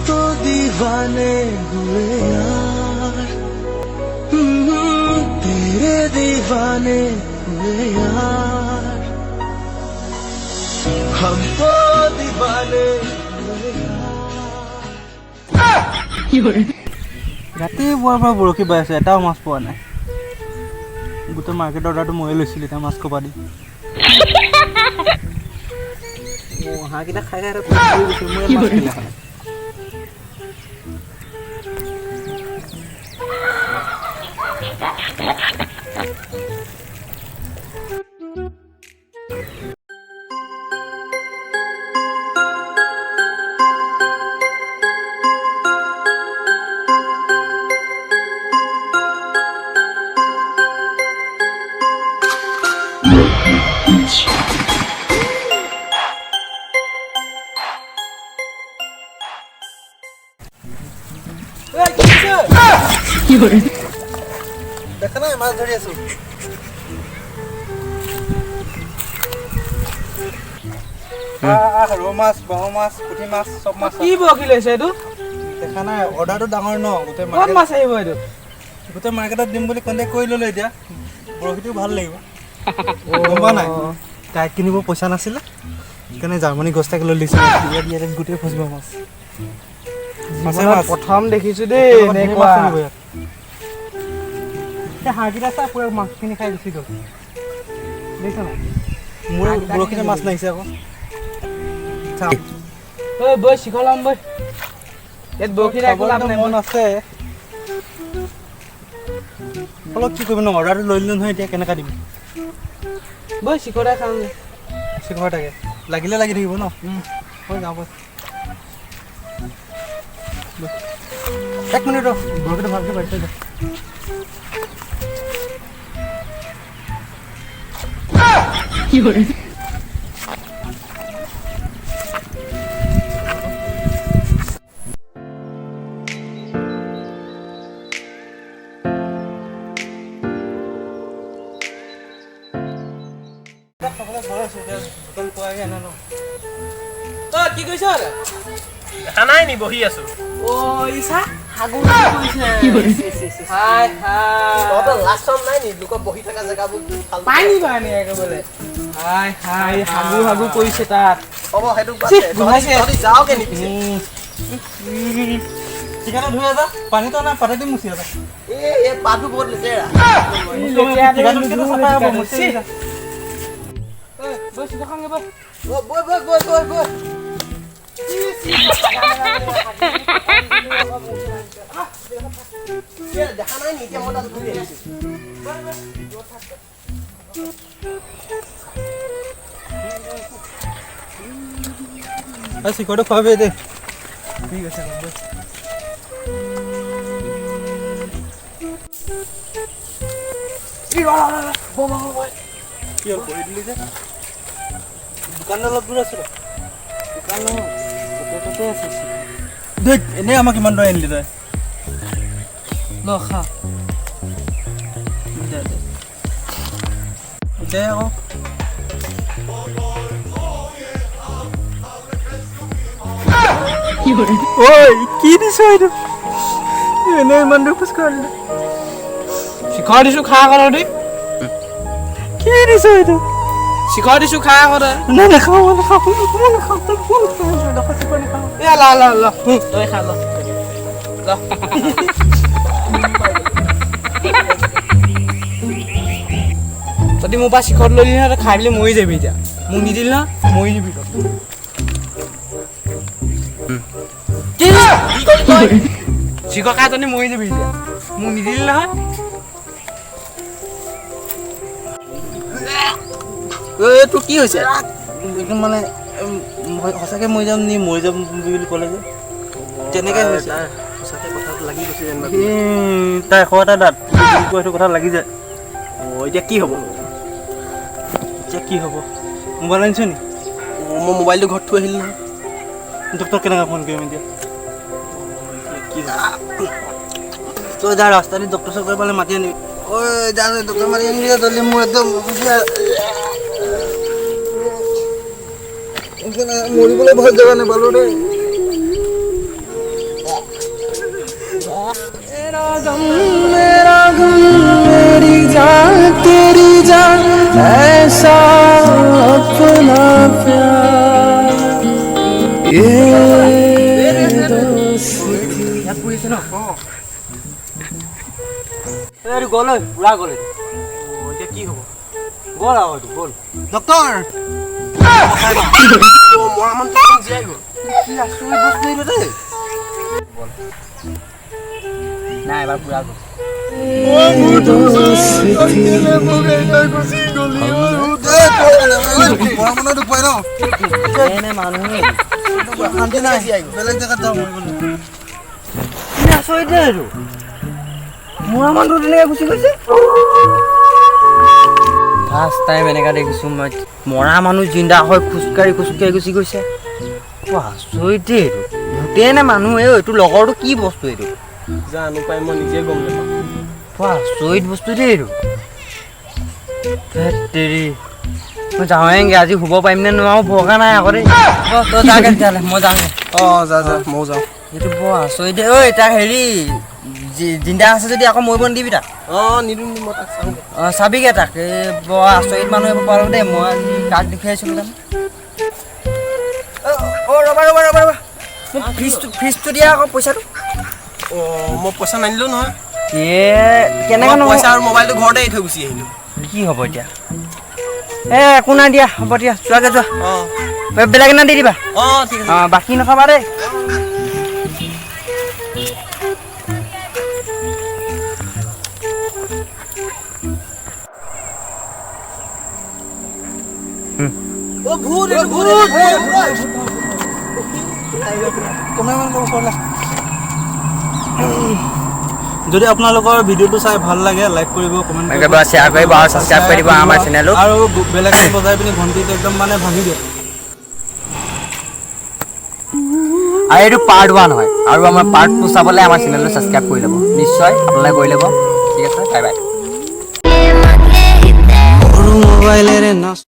तो दीवाने हुए यार तेरे दीवाने हुए यार हम तो दीवाने हुए यार ৰাতিপুৱাৰ পৰা বৰশী বাই আছো এটাও মাছ পোৱা নাই গোটেই মাৰ্কেটৰ অৰ্ডাৰটো ময়ে লৈছিলোঁ এতিয়া মাছ কপা দি হাঁহকেইটা খাই খাই মই মাছ খাই দেখা নাই মাছ ধৰি আছো ৰৌ মাছ বাহু মাছ পুঠি মাছ চব মাছ কি বৰশী লৈছে এইটো দেখা নাই অৰ্ডাৰটো ডাঙৰ ন গোটেই ক'ত মাছ আহিব এইটো গোটেই মাৰ্কেটত দিম বুলি কণ্টেক্ট কৰি ল'লো এতিয়া বৰশীটো ভাল লাগিব গম পোৱা নাই কাইট কিনিব পইচা নাছিলে সেইকাৰণে জাৰ্মানী গছ তাকে লৈ লৈছোঁ ইয়াত গোটেই ফচিব মাছ প্ৰথম দেখিছো দেই এনেকুৱা হাঁহকেইটা চা পুৰা মাছখিনি খাই গুচি গ'ল দেখিছ নাই মোৰ বৰশীতে মাছ নাহিছে আকৌ ঐ বৈ শিখৰ ল'ম বৈ ইয়াত বৰশী নাই লাভ নাই মন আছে অলপ কি কৰিবি ন অৰ্ডাৰটো লৈ ল'লো নহয় এতিয়া কেনেকৈ দিবি বৈ শিখৰে খাওঁ শিখৰ থাকে লাগিলে লাগি থাকিব ন হৈ যাওঁ বৈ এক মিনিট ৰ বৰশীটো ভালকৈ বাঢ়ি থৈ যা কি কৰে কি কৈছ দেখা নাই নি বহি আছো ও ইসা হাগু কৈছে কি কৰিছে হাই হাই তহঁতৰ লাষ্ট টাইম নাই নি লোক বহি থকা জেগাবোৰ পানী পানী একেবাৰে হাই হাই হাগু হাগু কৰিছে তাত হ'ব সেইটো তহঁতি যাওঁগে নেকি ঠিকানা ধুই আছা পানীটো না পাতে দি মুচি আছা এই পাতটো বহুত লেতেৰা বৈ চিধা খাওঁগে বৈ বৈ বৈ বৈ বৈ বৈ দেখা নাই নি এতিয়া মই তাত ঘূৰি আহিছোঁ চিকৰটো খোৱাবি দে ঠিক আছে কি হ'ল কৰি দিলি যে দোকানটো অলপ দূৰ আছে দোকান নহয় আছে দেখ এনেই আমাক কিমান দূৰ আনিলি তই ল খা দে আকৌ ঐ কি দিছ এইটো এনেই ইমান দূৰ খোজ কাঢ়িলি শিখৰ দিছো খা আকৌ দেই কি দিছ এইটো শিখৰ দিছো খা আকৌ নাই নাখাওঁ এ ল ল ল তই খা ল যদি মোৰ পৰা শিখৰ লৈ দিলি খাই পেলাই মৰি যাবি এতিয়া মোক নিদিলি না মৰি যাবি শিখৰ খাই তনি মৰি যাবি এতিয়া মোক নিদিলি নহয় তোৰ কি হৈছে একদম মানে সঁচাকৈ মৰি যাম নি মৰি যাম বুলি ক'লে যে তেনেকৈ হৈছে সঁচাকৈ কথাটো লাগি গৈছে যেন তাৰ এশ এটা দাঁত সেইটো কথা লাগি যায় এতিয়া কি হ'ব এতিয়া কি হ'ব মোবাইল আনিছ নি মই মোবাইলটো ঘৰত থৈ আহিলোঁ নহয় ডক্টৰ কেনেকৈ ফোন কৰিম এতিয়া কি তই যা ৰাস্তা দি ডক্টৰ চক্টৰ পালে মাতি আনিবি ঐ যা ডক্টৰ মাতি আনিবি জলদি মোৰ একদম মৰিবলৈ ভাল জেগা নাপালোঁ দেই मेरा गम मेरी जान तेरी जान ऐसा अपना प्यार ये दोस्ती ইয়াত পৰিছে ন এইটো গ'ল ঐ পুৰা গ'ল এতিয়া কি হ'ব গ'ল আৰু এইটো গ'ল ডক্টৰ মৰা মানুহটো জীয়াই গ'ল কি আচৰিত বস্তু এইটো দেই নাই এবাৰ পুৰা গ'ল এনে মানুহে শান্তি নাই বেলেগ জেগাত যাওঁ কি আচৰিত দেই এইটো মৰা মানুহটো তেনেকৈ গুচি গৈছে ফাৰ্ষ্ট টাইম এনেকুৱা দেখিছোঁ মই মৰা মানুহ জিন্দা হৈ খোজকাঢ়ি গুচি গৈছে আচৰিত দেই এইটো ভূতেই নে মানুহ এইটো লগৰটো কি বস্তু এইটো জানো পাই মই নিজে গম নাপাওঁ আচৰিত বস্তু দেই এইটো তেৰি মই যাওঁগে আজি শুব পাৰিম নে নোৱাৰো ভৰসা নাই আকৌ দেই তই যাগে তেতিয়াহ'লে মই যাওঁগে যা ময়ো যাওঁ এইটো বৰ আচৰিত দেই ঐ তাক হেৰি জিন্দা আছে যদি আকৌ মৰিব নিদিবি তাক নিদিম মই তাক চাওঁগৈ চাবিগে তাক এই বৰ আচৰিত মানুহ এইবোৰ পালোঁ দেই মই আজি কাক দেখুৱাইছিলোঁ জানো ৰ'বা মোক ফিজটো দিয়া আকৌ পইচাটো মই পইচা নানিলোঁ নহয় কেনেকৈ পইচা আৰু মোবাইলটো ঘৰতে এৰি থৈ গুচি আহিলোঁ কি হ'ব এতিয়া একো নাই দিয়া হ'ব দিয়া যোৱাগে যোৱা বেলেগ এনে দি দিবা ঠিক আছে বাকী নখাবা দেই যদি আপোনালোকৰ ভিডিঅ'টো চাই ভাল লাগে লাইক কৰিব কমেণ্ট কৰিব শ্বেয়াৰ কৰিব আৰু ছাবস্ক্ৰাইব কৰি দিব আমাৰ চেনেলটো আৰু বেলেগ বজাই পিনি ঘণ্টিটো একদম মানে ভাঙি দিয়ক আৰু এইটো পাৰ্ট 1 হয় আৰু আমাৰ পাৰ্ট 2 চাবলৈ আমাৰ চেনেলটো ছাবস্ক্ৰাইব কৰি ল'ব নিশ্চয় আপোনালোকে কৰি ল'ব ঠিক আছে বাই বাই মোবাইলেৰে নাচ